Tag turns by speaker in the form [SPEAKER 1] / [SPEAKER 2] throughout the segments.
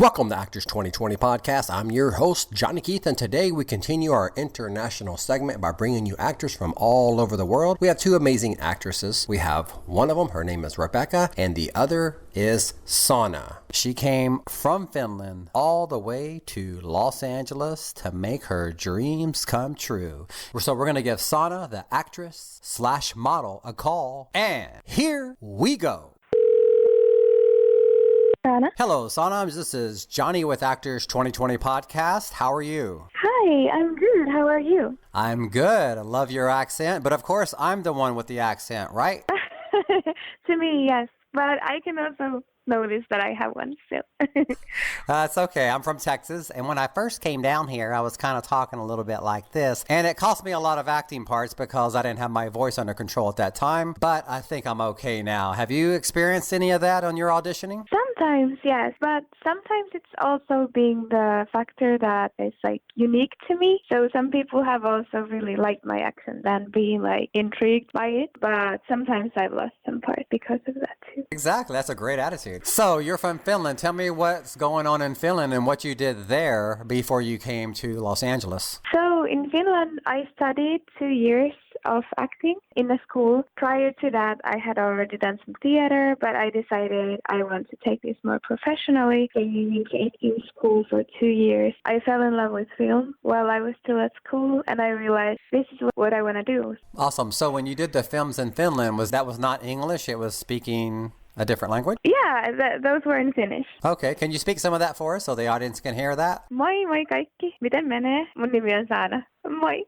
[SPEAKER 1] Welcome to Actors 2020 Podcast. I'm your host, Johnny Keatth, and today we continue our international segment by bringing you actors from all over the world. We have two amazing actresses. We have one of them, her name is Rebecca, and the other is Saana. She came from Finland all the way to Los Angeles to make her dreams come true. So we're going to give Saana, the actress / model, a call, and here we go.
[SPEAKER 2] Saana.
[SPEAKER 1] Hello, Saana. This is Johnny with Actors 2020 Podcast. How are you?
[SPEAKER 2] Hi, I'm good. How are you?
[SPEAKER 1] I'm good. I love your accent. But of course, I'm the one with the accent, right?
[SPEAKER 2] To me, yes. But I can also notice that I have one still.
[SPEAKER 1] It's okay. I'm from Texas. And when I first came down here, I was kind of talking a little bit like this. And it cost me a lot of acting parts because I didn't have my voice under control at that time. But I think I'm okay now. Have you experienced any of that on your auditioning?
[SPEAKER 2] Sometimes, yes. But sometimes it's also being the factor that is like unique to me. So some people have also really liked my accent and being like intrigued by it. But sometimes I've lost some part because of that too.
[SPEAKER 1] Exactly. That's a great attitude. So you're from Finland. Tell me what's going on in Finland and what you did there before you came to Los Angeles.
[SPEAKER 2] So in Finland, I studied 2 years of acting in a school. Prior to that, I had already done some theater, but I decided I want to take this more professionally. So I went to acting school for 2 years. I fell in love with film while I was still at school, and I realized this is what I want to do.
[SPEAKER 1] Awesome. So when you did the films in Finland, was not English? It was speaking a different language?
[SPEAKER 2] Yeah, those were in Finnish.
[SPEAKER 1] Okay, can you speak some of that for us so the audience can hear that?
[SPEAKER 2] Moi kaikki. Miten menee? Mun nimi on Saana. Moi.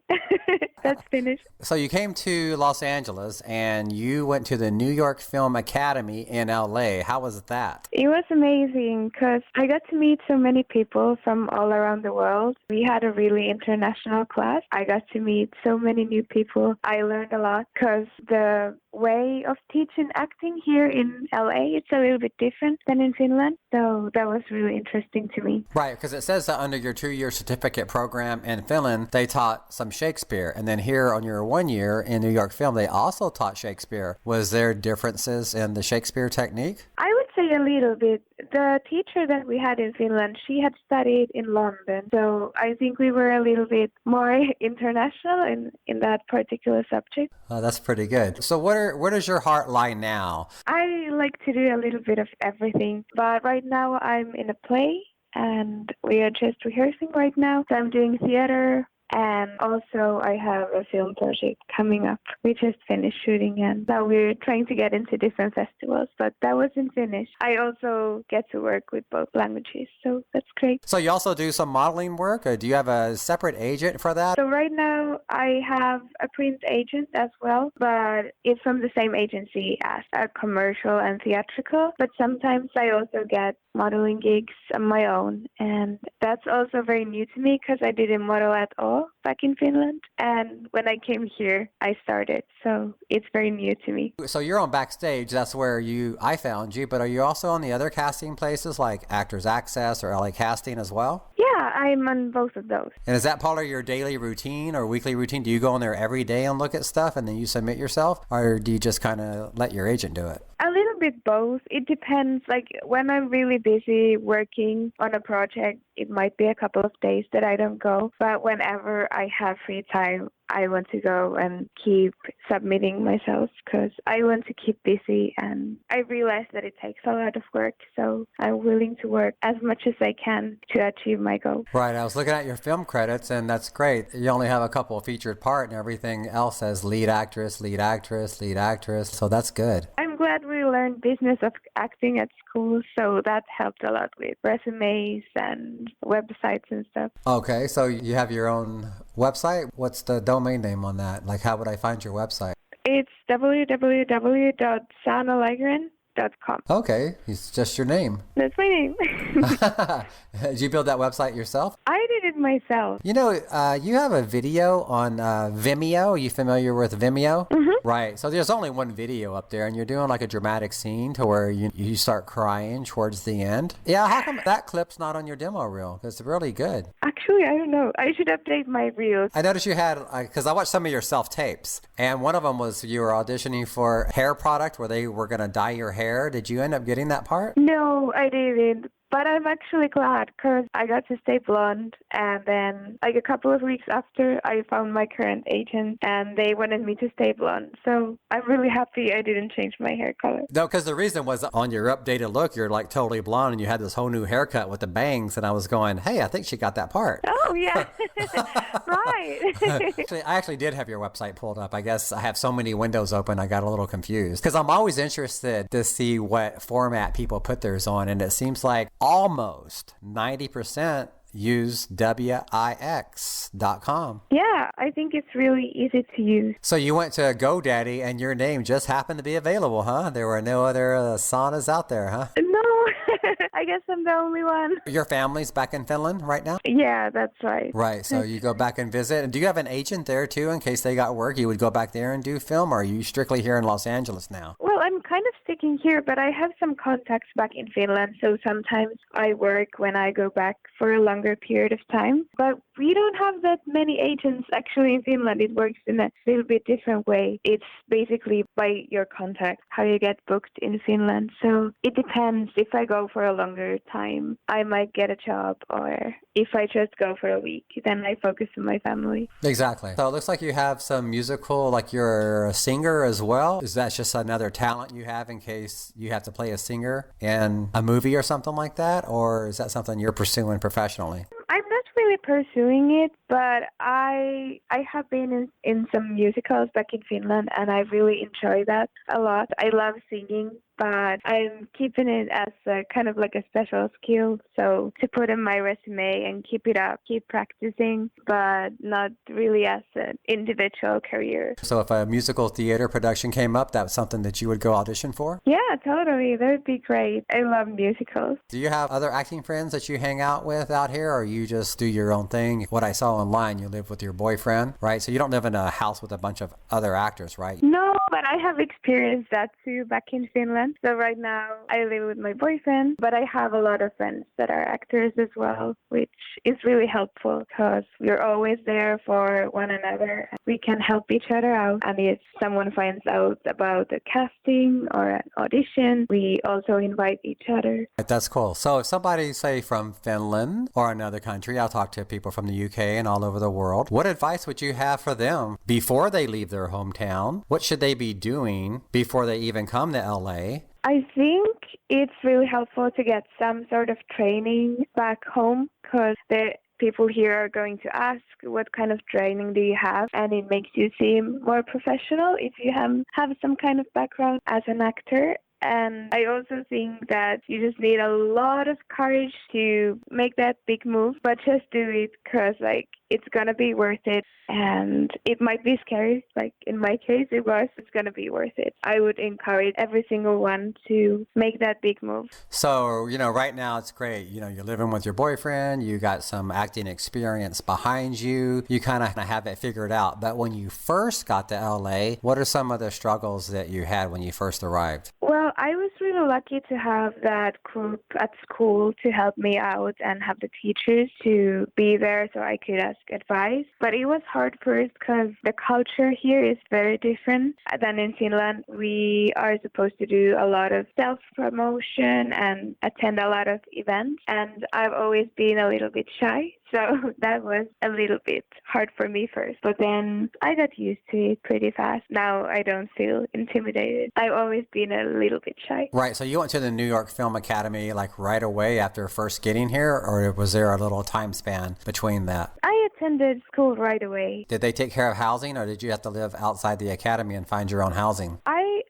[SPEAKER 2] That's Finnish.
[SPEAKER 1] So you came to Los Angeles and you went to the New York Film Academy in LA. How was that?
[SPEAKER 2] It was amazing because I got to meet so many people from all around the world. We had a really international class. I got to meet so many new people. I learned a lot because the way of teaching acting here in LA, it's a little bit different than in Finland. So that was really interesting to me.
[SPEAKER 1] Right, because it says that under your 2-year certificate program in Finland, they taught some Shakespeare. And then here on your 1 year in New York Film, they also taught Shakespeare. Was there differences in the Shakespeare technique?
[SPEAKER 2] I would say a little bit. The teacher that we had in Finland, she had studied in London. So I think we were a little bit more international in that particular subject.
[SPEAKER 1] Oh, that's pretty good. So where does your heart lie now?
[SPEAKER 2] I like to do a little bit of everything. But right now I'm in a play and we are just rehearsing right now. So I'm doing theater. And also I have a film project coming up. We just finished shooting and now we're trying to get into different festivals, but that was in Finnish. I also get to work with both languages, so that's great. So
[SPEAKER 1] you also do some modeling work, or do you have a separate agent for that?
[SPEAKER 2] So right now I have a print agent as well, but it's from the same agency as a commercial and theatrical. But sometimes I also get modeling gigs on my own, and that's also very new to me because I didn't model at all back in Finland, and when I came here I started, so it's very new to me.
[SPEAKER 1] So you're on Backstage, that's where I found you, but are you also on the other casting places like Actors Access or LA Casting as well?
[SPEAKER 2] Yeah, I'm on both of those.
[SPEAKER 1] And is that part of your daily routine or weekly routine? Do you go in there every day and look at stuff and then you submit yourself, or do you just kind of let your agent do it?
[SPEAKER 2] A little bit both. It depends. Like when I'm really busy working on a project, it might be a couple of days that I don't go. But whenever I have free time, I want to go and keep submitting myself because I want to keep busy, and I realize that it takes a lot of work. So I'm willing to work as much as I can to achieve my goal.
[SPEAKER 1] Right. I was looking at your film credits, and that's great. You only have a couple of featured part, and everything else says lead actress, lead actress, lead actress. So that's good.
[SPEAKER 2] I'm glad we learned business of acting at school, so that helped a lot with resumes and websites and stuff.
[SPEAKER 1] Okay, so you have your own website? What's the domain name on that? Like, how would I find your website?
[SPEAKER 2] It's www.saanalaigren.com.
[SPEAKER 1] Okay, it's just your name.
[SPEAKER 2] That's my name.
[SPEAKER 1] Did you build that website yourself?
[SPEAKER 2] I did it myself.
[SPEAKER 1] You know, you have a video on Vimeo. Are you familiar with Vimeo?
[SPEAKER 2] Mm-hmm.
[SPEAKER 1] Right. So there's only one video up there, and you're doing like a dramatic scene to where you start crying towards the end. Yeah, how come that clip's not on your demo reel? It's really good.
[SPEAKER 2] Actually, I don't know. I should update my reels.
[SPEAKER 1] I noticed you had, because I watched some of your self-tapes, and one of them was you were auditioning for hair product where they were going to dye your hair. Did you end up getting that part?
[SPEAKER 2] No, I didn't. But I'm actually glad because I got to stay blonde. And then, like a couple of weeks after, I found my current agent and they wanted me to stay blonde. So I'm really happy I didn't change my hair color.
[SPEAKER 1] No, because the reason was on your updated look, you're like totally blonde and you had this whole new haircut with the bangs. And I was going, hey, I think she got that part.
[SPEAKER 2] Oh, yeah. Right.
[SPEAKER 1] I actually did have your website pulled up. I guess I have so many windows open, I got a little confused. Because I'm always interested to see what format people put theirs on. And it seems like almost 90% use Wix.com.
[SPEAKER 2] Yeah, I think it's really easy to use.
[SPEAKER 1] So you went to GoDaddy and your name just happened to be available, huh? There were no other saunas out there, huh?
[SPEAKER 2] No, I guess I'm the only one.
[SPEAKER 1] Your family's back in Finland right now?
[SPEAKER 2] Yeah, that's right.
[SPEAKER 1] Right, so you go back and visit. And do you have an agent there too in case they got work? You would go back there and do film, or are you strictly here in Los Angeles now?
[SPEAKER 2] Well, I'm kind of sticking here, but I have some contacts back in Finland, so sometimes I work when I go back for a longer period of time. But we don't have that many agents actually in Finland. It works in a little bit different way. It's basically by your contact, how you get booked in Finland. So it depends. If I go for a longer time, I might get a job, or if I just go for a week, then I focus on my family.
[SPEAKER 1] Exactly. So it looks like you have some musical, like you're a singer as well. Is that just another talent you have in case you have to play a singer in a movie or something like that? Or is that something you're pursuing professionally?
[SPEAKER 2] I'm not really pursuing it, but I have been in some musicals back in Finland, and I really enjoy that a lot. I love singing, but I'm keeping it as a kind of like a special skill. So to put in my resume and keep it up, keep practicing, but not really as an individual career.
[SPEAKER 1] So if a musical theater production came up, that was something that you would go audition for?
[SPEAKER 2] Yeah, totally. That would be great. I love musicals.
[SPEAKER 1] Do you have other acting friends that you hang out with out here, or you just do your own thing? What I saw online, you live with your boyfriend, right? So you don't live in a house with a bunch of other actors, right?
[SPEAKER 2] No, but I have experienced that too back in Finland. So right now I live with my boyfriend, but I have a lot of friends that are actors as well, which is really helpful because we're always there for one another. We can help each other out. And if someone finds out about a casting or an audition, we also invite each other.
[SPEAKER 1] That's cool. So if somebody, say, from Finland or another country, I'll talk to people from the UK and all over the world, what advice would you have for them before they leave their hometown? What should they be doing before they even come to LA?
[SPEAKER 2] I think it's really helpful to get some sort of training back home because the people here are going to ask what kind of training do you have, and it makes you seem more professional if you have some kind of background as an actor. And I also think that you just need a lot of courage to make that big move, but just do it because it's going to be worth it. And it might be scary, like in my case it was. It's going to be worth it. I would encourage every single one to make that big move.
[SPEAKER 1] So, right now it's great. You're living with your boyfriend, you got some acting experience behind you, you kind of have it figured out. But when you first got to LA, what are some of the struggles that you had when you first arrived?
[SPEAKER 2] Well, I was really lucky to have that group at school to help me out and have the teachers to be there so I could ask advice. But it was hard first because the culture here is very different than in Finland. We are supposed to do a lot of self-promotion and attend a lot of events. And I've always been a little bit shy. So that was a little bit hard for me first. But then I got used to it pretty fast. Now I don't feel intimidated. I've always been a little bit shy.
[SPEAKER 1] Right. So you went to the New York Film Academy right away after first getting here, or was there a little time span between that?
[SPEAKER 2] I attended school right away.
[SPEAKER 1] Did they take care of housing, or did you have to live outside the academy and find your own housing?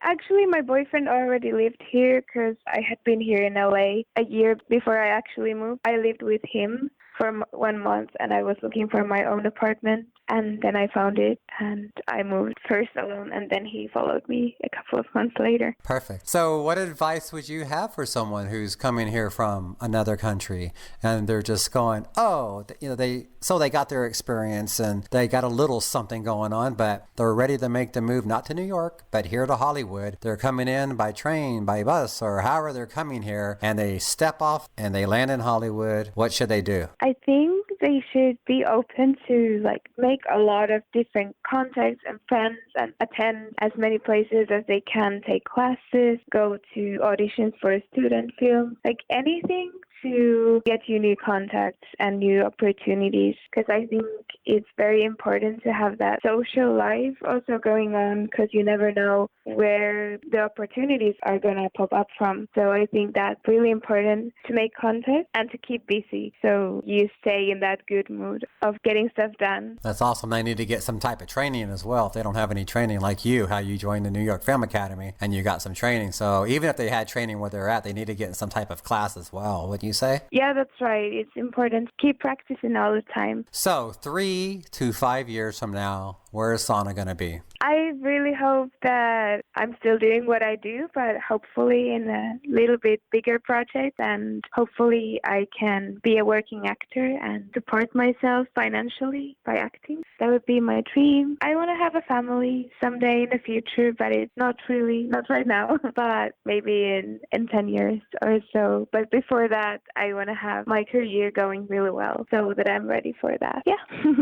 [SPEAKER 2] Actually, my boyfriend already lived here because I had been here in LA a year before I actually moved. I lived with him for 1 month and I was looking for my own apartment, and then I found it and I moved first alone and then he followed me a couple of months later.
[SPEAKER 1] Perfect. So what advice would you have for someone who's coming here from another country and they're just going, they got their experience and they got a little something going on, but they're ready to make the move, not to New York, but here to Hollywood. They're coming in by train, by bus, or however they're coming here, and they step off and they land in Hollywood. What should they do?
[SPEAKER 2] I think they should be open to make a lot of different contacts and friends and attend as many places as they can, take classes, go to auditions for a student film, anything to get you new contacts and new opportunities, because I think it's very important to have that social life also going on, because you never know where the opportunities are going to pop up from. So I think that's really important to make contact and to keep busy so you stay in that good mood of getting stuff done.
[SPEAKER 1] That's awesome. They need to get some type of training as well. If they don't have any training like you, how you joined the New York Film Academy and you got some training. So even if they had training where they're at, they need to get in some type of class as well, wouldn't you say?
[SPEAKER 2] Yeah, that's right. It's important to keep practicing all the time.
[SPEAKER 1] So 3 to 5 years from now, where is Saana going to be?
[SPEAKER 2] I really hope that I'm still doing what I do, but hopefully in a little bit bigger project, and hopefully I can be a working actor and support myself financially by acting. That would be my dream. I want to have a family someday in the future, but it's not right now, but maybe in 10 years or so. But before that, I want to have my career going really well so that I'm ready for that. Yeah.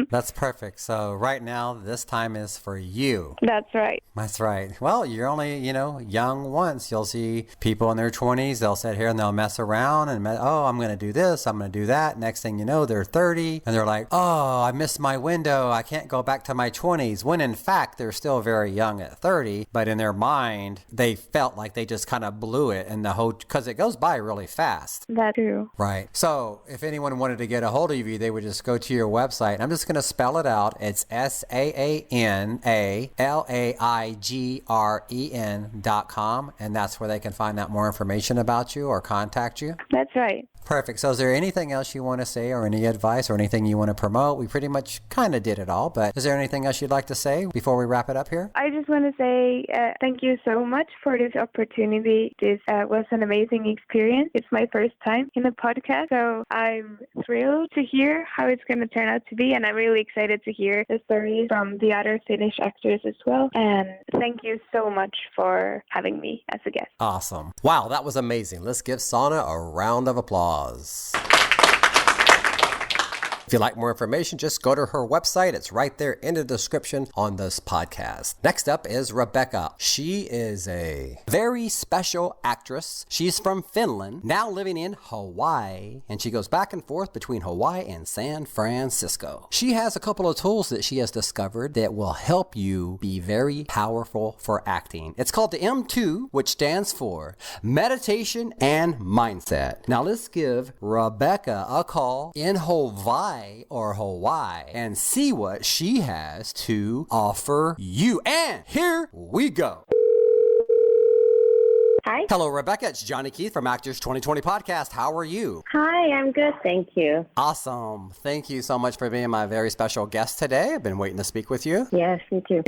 [SPEAKER 1] That's perfect. So right now, this time is for you.
[SPEAKER 2] That's right.
[SPEAKER 1] That's right. Well, you're only, young once. You'll see people in their 20s. They'll sit here and they'll mess around and, I'm going to do this. I'm going to do that. Next thing you know, they're 30 and they're like, oh, I missed my window. I can't go back to my 20s. When in fact, they're still very young at 30. But in their mind, they felt like they just kind of blew it because it goes by really fast.
[SPEAKER 2] That's true.
[SPEAKER 1] Right. So if anyone wanted to get a hold of you, they would just go to your website. I'm just going to spell it out. It's SAANALAIGREN.com, and that's where they can find out more information about you or contact you.
[SPEAKER 2] That's right.
[SPEAKER 1] Perfect. So is there anything else you want to say or any advice or anything you want to promote? We pretty much kind of did it all, but is there anything else you'd like to say before we wrap it up here?
[SPEAKER 2] I just want to say thank you so much for this opportunity. This was an amazing experience. It's my first time in a podcast, so I'm thrilled to hear how it's going to turn out to be, and I'm really excited to hear the stories from the other Finnish actors as well. And thank you so much for having me as a guest.
[SPEAKER 1] Awesome. Wow, that was amazing. Let's give Saana a round of applause. If you'd like more information, just go to her website. It's right there in the description on this podcast. Next up is Rebecca. She is a very special actress. She's from Finland, now living in Hawaii, and she goes back and forth between Hawaii and San Francisco. She has a couple of tools that she has discovered that will help you be very powerful for acting. It's called the M2, which stands for Meditation and Mindset. Now let's give Rebecca a call in Hawaii and see what she has to offer you. And here we go.
[SPEAKER 3] Hi.
[SPEAKER 1] Hello, Rebecca. It's Johnny Keatth from Actors 2020 Podcast. How are you?
[SPEAKER 3] Hi, I'm good. Thank you.
[SPEAKER 1] Awesome. Thank you so much for being my very special guest today. I've been waiting to speak with you.
[SPEAKER 3] Yes, me too.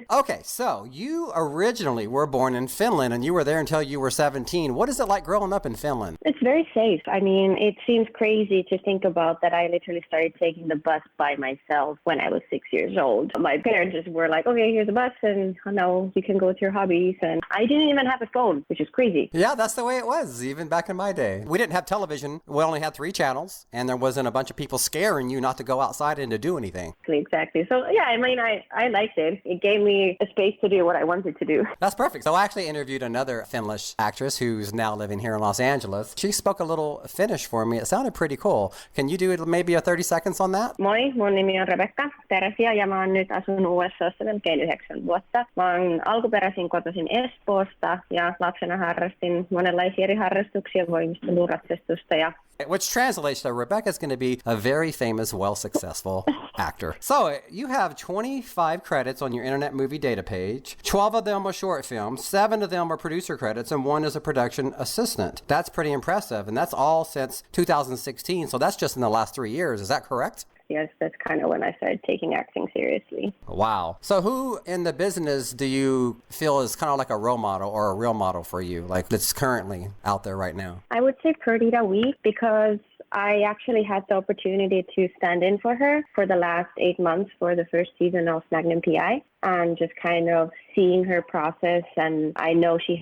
[SPEAKER 1] Okay, so you originally were born in Finland and you were there until you were 17. What is it like growing up in Finland?
[SPEAKER 3] It's very safe. I mean, it seems crazy to think about that I literally started taking the bus by myself when I was 6 years old. My parents just were like, okay, here's a bus and now you can go to your hobbies. And I didn't even have a phone, which is crazy.
[SPEAKER 1] Yeah, that's the way it was, even back in my day. We didn't have television. We only had 3 channels, and there wasn't a bunch of people scaring you not to go outside and to do anything.
[SPEAKER 3] Exactly. So, yeah, I mean, I liked it. It gave me a space to do what I wanted to do.
[SPEAKER 1] That's perfect. So I actually interviewed another Finnish actress who's now living here in Los Angeles. She spoke a little Finnish for me. It sounded pretty cool. Can you do maybe a 30 seconds on that?
[SPEAKER 3] Moi, mun nimi on Rebecca Teresia ja mä oon nyt asunut USAssa melkein 9 vuotta. Mä oon alkuperäisin kotoisin Espoosta ja lapsena harrastin monenlaisia eri harrastuksia, voimistelu, ratsastusta ja
[SPEAKER 1] which translates to Rebecca's going to be a very famous, well-successful actor. So you have 25 credits on your Internet Movie Data page. 12 of them are short films. 7 of them are producer credits, and 1 is a production assistant. That's pretty impressive, and that's all since 2016. So that's just in the last 3 years. Is that correct?
[SPEAKER 3] Yes, that's kind of when I started taking acting seriously.
[SPEAKER 1] Wow. So who in the business do you feel is kind of like a role model or a real model for you, like that's currently out there right now?
[SPEAKER 3] I would say Perdita Week, because I actually had the opportunity to stand in for her for the last 8 months for the first season of Magnum PI. and just kind of seeing her process. And I know she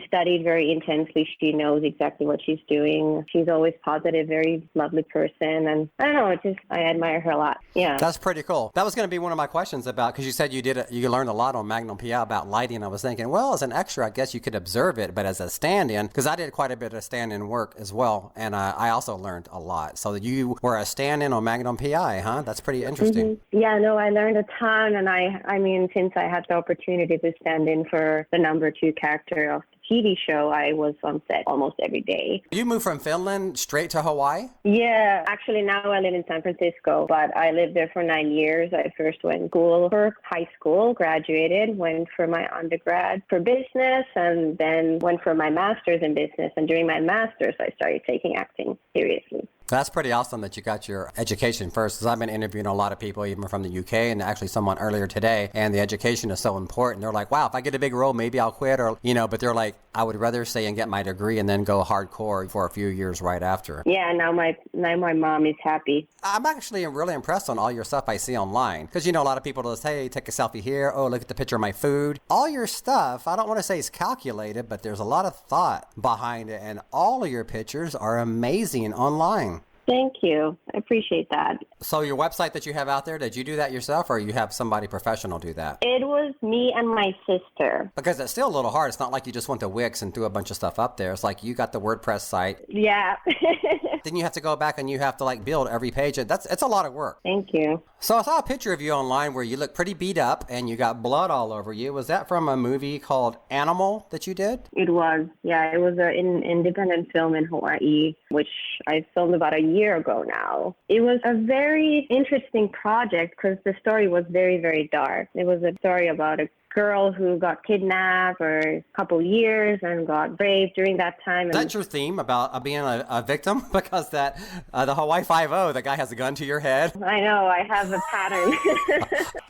[SPEAKER 3] studied very intensely. She knows exactly what she's doing. She's always positive, very lovely person. And I don't know, I admire her a lot. Yeah.
[SPEAKER 1] That's pretty cool. That was going to be one of my questions about, because you said you learned a lot on Magnum PI about lighting. I was thinking, well, as an extra, I guess you could observe it, but as a stand-in, because I did quite a bit of stand-in work as well, and I also learned a lot. So you were a stand-in on Magnum PI, huh? That's pretty interesting.
[SPEAKER 3] Mm-hmm. Yeah, no, I learned a ton. And I mean, since I had the opportunity to stand in for the number 2 character of TV show, I was on set almost every day.
[SPEAKER 1] You moved from Finland straight to Hawaii?
[SPEAKER 3] Yeah, actually now I live in San Francisco, but I lived there for 9 years. I first went to school for high school, graduated, went for my undergrad for business, and then went for my master's in business. And during my master's, I started taking acting seriously.
[SPEAKER 1] That's pretty awesome that you got your education first, because I've been interviewing a lot of people, even from the UK, and actually someone earlier today, and the education is so important. They're like, wow, if I get a big role, maybe I'll quit, or, but they're like, I would rather stay and get my degree and then go hardcore for a few years right after.
[SPEAKER 3] Yeah, now my mom is happy.
[SPEAKER 1] I'm actually really impressed on all your stuff I see online, because, a lot of people will say, hey, take a selfie here, oh, look at the picture of my food. All your stuff, I don't want to say it's calculated, but there's a lot of thought behind it, and all of your pictures are amazing online.
[SPEAKER 3] Thank you. I appreciate that.
[SPEAKER 1] So your website that you have out there, did you do that yourself, or you have somebody professional do that?
[SPEAKER 3] It was me and my sister.
[SPEAKER 1] Because it's still a little hard. It's not like you just went to Wix and threw a bunch of stuff up there. It's like you got the WordPress site.
[SPEAKER 3] Yeah.
[SPEAKER 1] Then you have to go back and you have to build every page. It's a lot of work.
[SPEAKER 3] Thank you.
[SPEAKER 1] So I saw a picture of you online where you look pretty beat up and you got blood all over you. Was that from a movie called Animal that you did?
[SPEAKER 3] It was. Yeah, it was an independent film in Hawaii, which I filmed about a year ago now. It was a very interesting project because the story was very, very dark. It was a story about a girl who got kidnapped for a couple years and got raped during that time.
[SPEAKER 1] Is that your theme about being a victim? Because the Hawaii Five-0, the guy has a gun to your head.
[SPEAKER 3] I know, I have a pattern.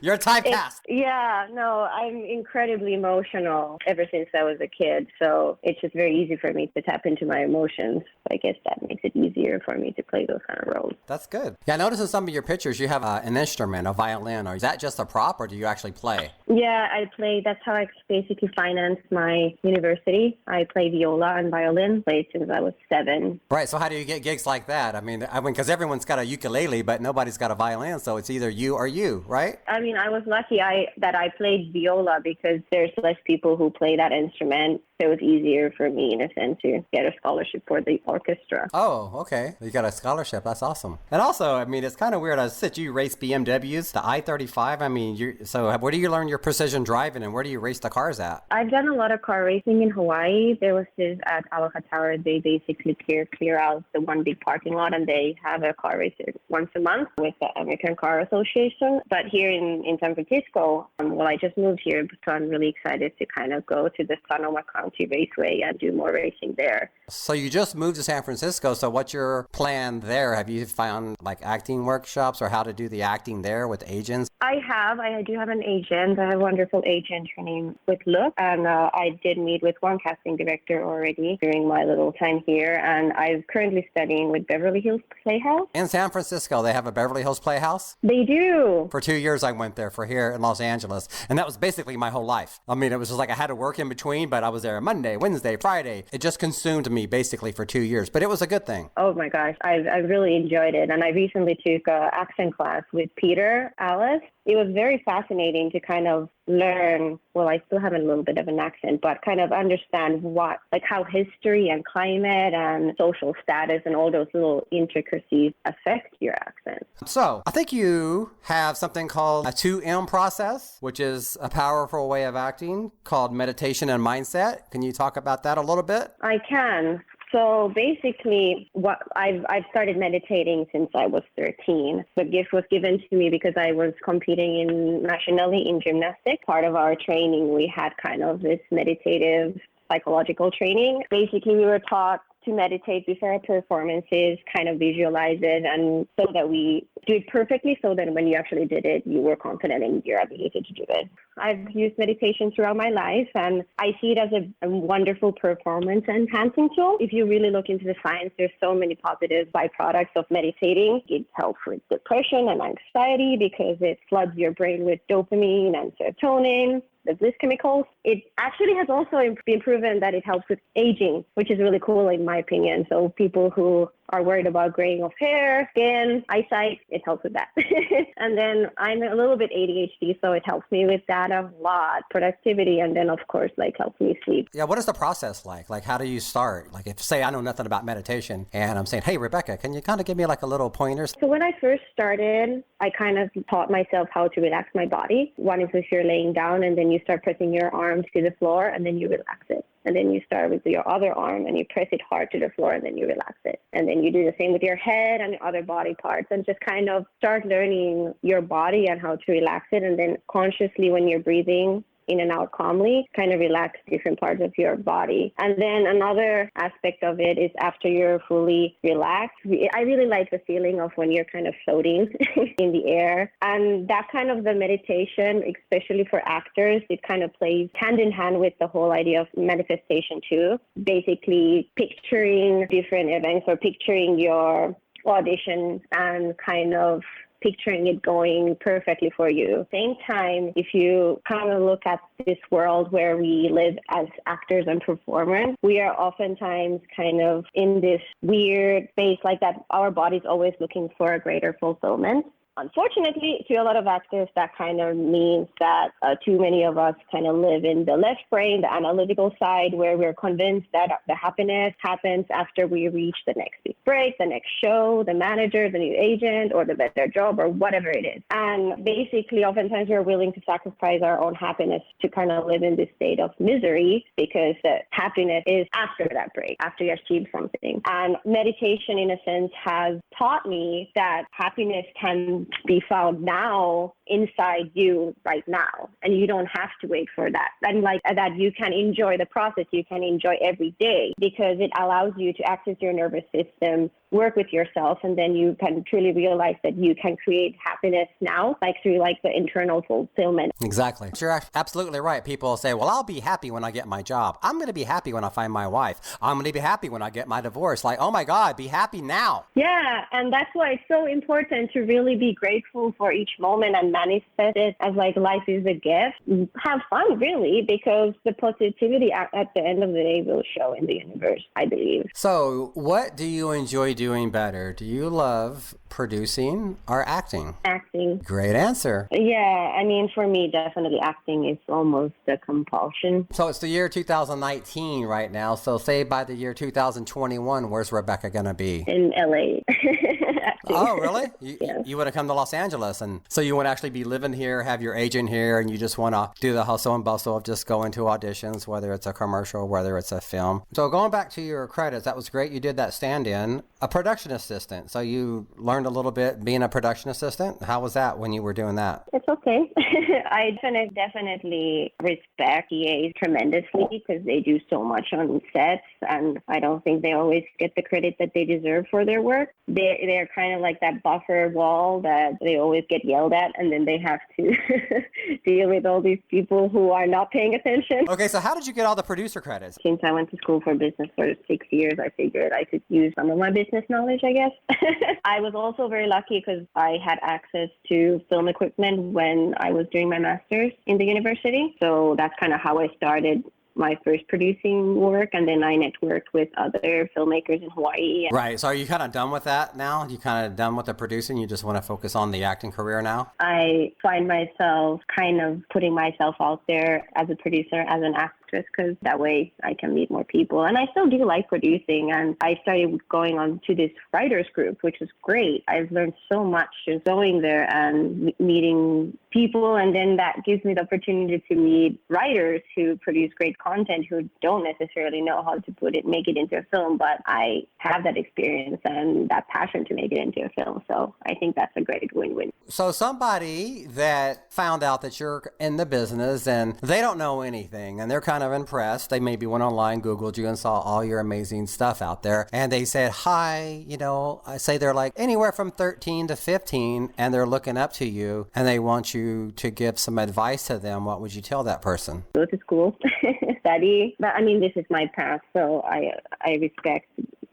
[SPEAKER 1] You're typecast.
[SPEAKER 3] Yeah, no, I'm incredibly emotional ever since I was a kid. So it's just very easy for me to tap into my emotions. I guess that makes it easier for me to play those kind of roles.
[SPEAKER 1] That's good. Yeah, I noticed in some of your pictures you have an instrument, a violin. Or is that just a prop, or do you actually play?
[SPEAKER 3] Yeah, I play. That's how I basically financed my university. I play viola and violin. Played since I was 7.
[SPEAKER 1] Right. So how do you get gigs like that? I mean, because everyone's got a ukulele, but nobody's got a violin. So it's either you or you, right?
[SPEAKER 3] I mean, I was lucky that I played viola because there's less people who play that instrument. So it was easier for me, in a sense, to get a scholarship for the orchestra.
[SPEAKER 1] Oh, okay. You got a scholarship. That's awesome. And also, I mean, it's kind of weird. I said you race BMWs, the I-35. I mean, so where do you learn your precision driving, and where do you race the cars at?
[SPEAKER 3] I've done a lot of car racing in Hawaii. There was this at Aloha Tower. They basically clear out the one big parking lot, and they have a car race once a month with the American Car Association. But here in San Francisco, I just moved here, so I'm really excited to kind of go to the Sonoma County Raceway and do more racing there.
[SPEAKER 1] So you just moved to San Francisco. So what's your plan there? Have you found acting workshops or how to do the acting there with agents?
[SPEAKER 3] I do have an agent. I have a wonderful agent. Her name is Look, and I did meet with one casting director already during my little time here, and I'm currently studying with Beverly Hills Playhouse.
[SPEAKER 1] In San Francisco, they have a Beverly Hills Playhouse?
[SPEAKER 3] They do.
[SPEAKER 1] For 2 years I went there for here in Los Angeles, and that was basically my whole life. I mean, it was just I had to work in between, but I was there Monday, Wednesday, Friday. It just consumed me basically for 2 years, but it was a good thing.
[SPEAKER 3] Oh my gosh, I really enjoyed it, and I recently took an accent class with Peter Alice. It was very fascinating to kind of learn, I still have a little bit of an accent, but kind of understand how history and climate and social status and all those little intricacies affect your accent.
[SPEAKER 1] So I think you have something called a 2M process, which is a powerful way of acting called meditation and mindset. Can you talk about that a little bit?
[SPEAKER 3] I can. So basically, I've started meditating since I was 13. The gift was given to me because I was competing nationally in gymnastics. Part of our training, we had kind of this meditative psychological training. Basically, we were taught to meditate before our performances, kind of visualize it, and so that we do it perfectly, so that when you actually did it, you were confident in your ability to do it. I've used meditation throughout my life, and I see it as a wonderful performance enhancing tool. If you really look into the science, there's so many positive byproducts of meditating. It helps with depression and anxiety because it floods your brain with dopamine and serotonin, the bliss chemicals. It actually has also been proven that it helps with aging, which is really cool in my opinion. So people who are worried about graying of hair, skin, eyesight, it helps with that. And then I'm a little bit ADHD, so it helps me with that a lot, productivity, and then of course, like helps me sleep.
[SPEAKER 1] Yeah, what is the process like? Like, how do you start? Like, if say I know nothing about meditation and I'm saying, hey, Rebecca, can you kind of give me like a little pointers?
[SPEAKER 3] So when I first started, I kind of taught myself how to relax my body. One is if you're laying down and then you start pressing your arms to the floor and then you relax it. And then you start with your other arm and you press it hard to the floor and then you relax it. And then you do the same with your head and your other body parts and just kind of start learning your body and how to relax it. And then consciously when you're breathing in and out calmly, kind of relax different parts of your body. And then another aspect of it is after you're fully relaxed, I really like the feeling of when you're kind of floating in the air. And that kind of the meditation, especially for actors, it kind of plays hand in hand with the whole idea of manifestation too. Basically picturing different events or picturing your audition and kind of picturing it going perfectly for you. Same time, if you kind of look at this world where we live as actors and performers, we are oftentimes kind of in this weird space like that. Our body's always looking for a greater fulfillment. Unfortunately, to a lot of actors, that kind of means that too many of us kind of live in the left brain, the analytical side, where we're convinced that the happiness happens after we reach the next big break, the next show, the manager, the new agent, or the better job, or whatever it is. And basically, oftentimes we're willing to sacrifice our own happiness to kind of live in this state of misery because the happiness is after that break, after you achieve something. And meditation, in a sense, has taught me that happiness can be found now inside you right now, and you don't have to wait for that. And like that, you can enjoy the process, you can enjoy every day because it allows you to access your nervous system, work with yourself, and then you can truly realize that you can create happiness now, like through like the internal fulfillment.
[SPEAKER 1] Exactly. You're absolutely right. People say, well, I'll be happy when I get my job. I'm going to be happy when I find my wife. I'm going to be happy when I get my divorce. Like, oh my God, be happy now.
[SPEAKER 3] Yeah, and that's why it's so important to really be grateful for each moment and manifest it as like life is a gift. Have fun, really, because the positivity at the end of the day will show in the universe, I believe.
[SPEAKER 1] So what do you enjoy doing better? Do you love producing or acting?
[SPEAKER 3] Acting.
[SPEAKER 1] Great answer.
[SPEAKER 3] Yeah, I mean, for me, definitely acting is almost a compulsion.
[SPEAKER 1] So it's the year 2019 right now. So say by the year 2021, where's Rebecca going to be?
[SPEAKER 3] In LA.
[SPEAKER 1] Oh, really?
[SPEAKER 3] Yes.
[SPEAKER 1] You want to come to Los Angeles, and so you want to actually be living here, have your agent here, and you just want to do the hustle and bustle of just going to auditions, whether it's a commercial, whether it's a film. So going back to your credits, that was great. You did that stand-in, a production assistant. So you learned a little bit being a production assistant. How was that when you were doing that?
[SPEAKER 3] It's okay. I definitely respect EAs tremendously because they do so much on sets, and I don't think they always get the credit that they deserve for their work. They're kind of like that buffer wall that they always get yelled at, and then they have to deal with all these people who are not paying attention.
[SPEAKER 1] Okay, so how did you get all the producer credits?
[SPEAKER 3] Since I went to school for business for 6 years, I figured I could use some of my business knowledge, I guess. I was also very lucky because I had access to film equipment when I was doing my master's in the university. So that's kind of how I started my first producing work, and then I networked with other filmmakers in Hawaii.
[SPEAKER 1] Right. So are you kind of done with that now? You kind of done with the producing? You just want to focus on the acting career now?
[SPEAKER 3] I find myself kind of putting myself out there as a producer, as an actress, because that way I can meet more people. And I still do like producing, and I started going on to this writers group, which is great. I've learned so much just going there and meeting people, and then that gives me the opportunity to meet writers who produce great content who don't necessarily know how to make it into a film, but I have that experience and that passion to make it into a film. So I think that's a great win-win.
[SPEAKER 1] So somebody that found out that you're in the business and they don't know anything and they're kind of impressed, they maybe went online, Googled you and saw all your amazing stuff out there, and they said, hi, I say they're like anywhere from 13 to 15 and they're looking up to you and they want you to give some advice to them. What would you tell that person?
[SPEAKER 3] Go to school, study. But I mean, this is my path, so I respect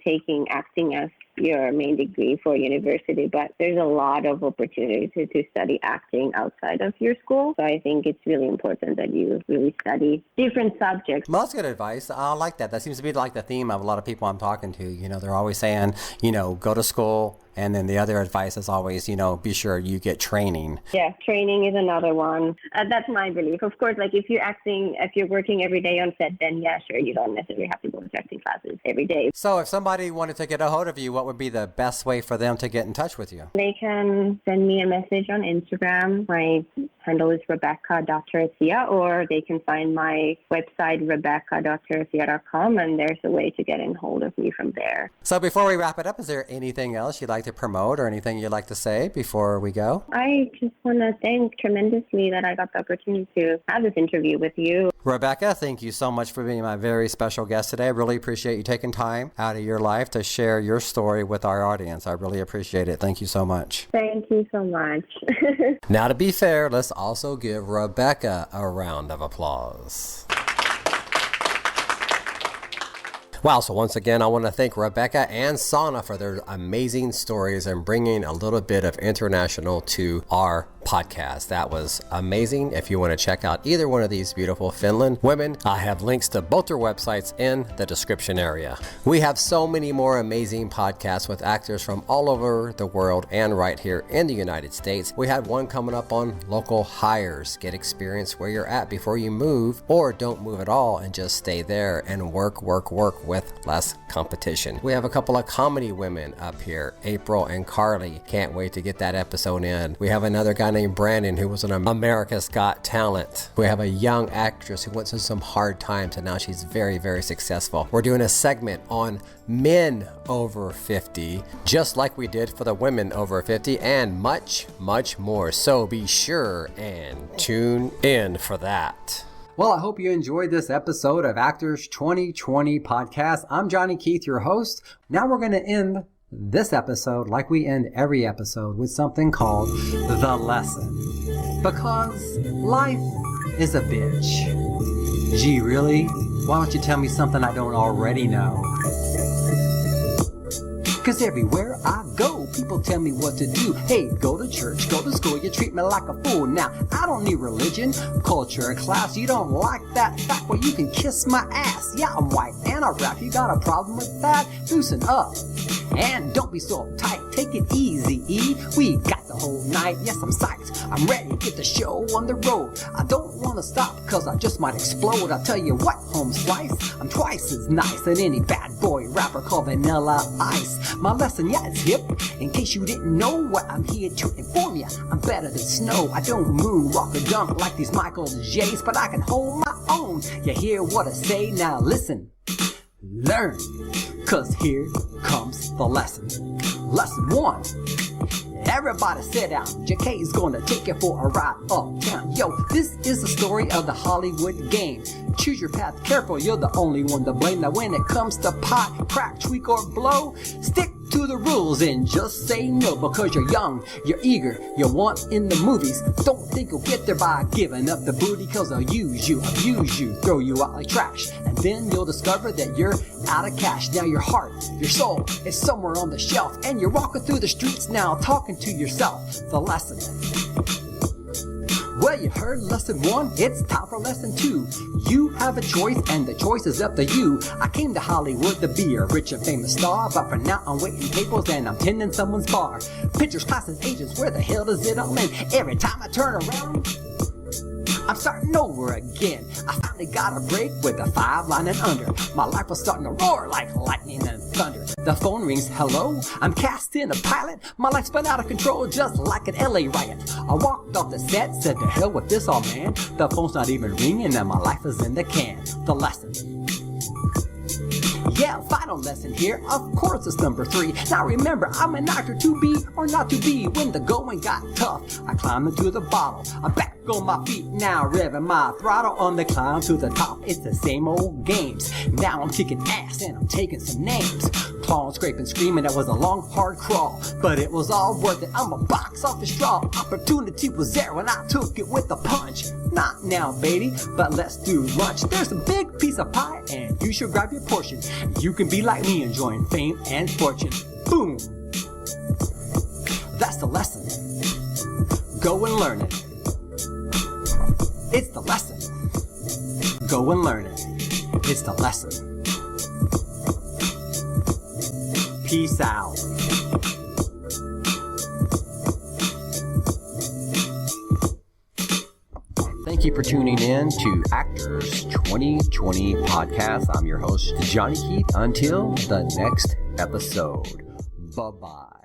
[SPEAKER 3] taking acting as your main degree for university, but there's a lot of opportunity to study acting outside of your school. So I think it's really important that you really study different subjects.
[SPEAKER 1] Well, that's good advice. I like that. That seems to be like the theme of a lot of people I'm talking to. They're always saying, go to school. And then the other advice is always, be sure you get training.
[SPEAKER 3] Yeah, training is another one. That's my belief. Of course, like if you're working every day on set, then yeah, sure, you don't necessarily have to go to acting classes every day.
[SPEAKER 1] So if somebody wanted to get a hold of you, what would be the best way for them to get in touch with you?
[SPEAKER 3] They can send me a message on Instagram. My handle is Rebecca.Teresia, or they can find my website, Rebecca.Teresia.com, and there's a way to get in hold of me from there.
[SPEAKER 1] So before we wrap it up, is there anything else you'd like to promote or anything you'd like to say before we go?
[SPEAKER 3] I just want to thank tremendously that I got the opportunity to have this interview with you.
[SPEAKER 1] Rebecca, thank you so much for being my very special guest today. I really appreciate you taking time out of your life to share your story with our audience. I really appreciate it. Thank you so much.
[SPEAKER 3] Thank you so much.
[SPEAKER 1] Now, to be fair, let's also give Rebecca a round of applause. Wow, so once again, I want to thank Rebecca and Saana for their amazing stories and bringing a little bit of international to our podcast. That was amazing. If you want to check out either one of these beautiful Finland women, I have links to both their websites in the description area. We have so many more amazing podcasts with actors from all over the world and right here in the United States. We had one coming up on local hires. Get experience where you're at before you move, or don't move at all and just stay there and work with less competition. We have a couple of comedy women up here, April and Carly. Can't wait to get that episode in. We have another guy named Brandon who was on America's Got Talent. We have a young actress who went through some hard times and now she's very, very successful. We're doing a segment on men over 50, just like we did for the women over 50, and much, much more. So be sure and tune in for that. Well, I hope you enjoyed this episode of Actors 2020 Podcast. I'm Johnny Keatth, your host. Now we're going to end this episode like we end every episode with something called The Lesson. Because life is a bitch. Gee, really? Why don't you tell me something I don't already know? Cause everywhere I go, people tell me what to do. Hey, go to church, go to school, you treat me like a fool. Now, I don't need religion, culture, class. You don't like that fact? Well, you can kiss my ass. Yeah, I'm white and I rap. You got a problem with that? Loosen up. And don't be so uptight, take it easy, E. We got the whole night, yes, I'm psyched. I'm ready to get the show on the road. I don't want to stop, cause I just might explode. I'll tell you what, home slice, I'm twice as nice as any bad boy rapper called Vanilla Ice. My lesson, yeah, it's hip. In case you didn't know what I'm here to inform you, I'm better than snow. I don't moon, walk or dunk like these Michael J's, but I can hold my own. You hear what I say? Now listen, learn. Cause here comes the lesson. Lesson 1. Everybody sit down. JK is gonna take you for a ride uptown. Yo, this is the story of the Hollywood game. Choose your path careful, you're the only one to blame. Now when it comes to pot, crack, tweak, or blow, stick to the rules and just say no. Because you're young, you're eager, you want in the movies. Don't think you'll get there by giving up the booty. Cause they'll use you, abuse you, throw you out like trash. And then you'll discover that you're out of cash. Now your heart, your soul is somewhere on the shelf. And you're walking through the streets now talking to yourself. The lesson. Well, you heard lesson 1, it's time for lesson 2. You have a choice and the choice is up to you. I came to Hollywood to be a rich and famous star, but for now I'm waiting tables and I'm tending someone's bar. Pictures, classes, agents, where the hell does it all end? Every time I turn around, I'm starting over again. I found
[SPEAKER 4] finally got a break with a 5 line and under. My life was starting to roar like lightning and thunder. The phone rings, hello, I'm cast in a pilot. My life spun out of control just like an LA riot. I walked off the set, said to hell with this old man. The phone's not even ringing and my life is in the can. The lesson. Yeah, final lesson here, of course it's number 3. Now remember, I'm an actor to be or not to be. When the going got tough, I climbed into the bottle. I'm back on my feet now, revving my throttle on the climb to the top. It's the same old games. Now I'm kicking ass and I'm taking some names. Clawing, scraping, screaming, that was a long, hard crawl. But it was all worth it, I'm a box off the straw. Opportunity was there and I took it with a punch. Not now, baby, but let's do lunch. There's a big piece of pie and you should grab your portion. You can be like me, enjoying fame and fortune. Boom! That's the lesson. Go and learn it. It's the lesson. Go and learn it. It's the lesson. Peace out.
[SPEAKER 1] Thank you for tuning in to Actors 2020 Podcast. I'm your host, Johnny Keatth. Until the next episode. Bye-bye.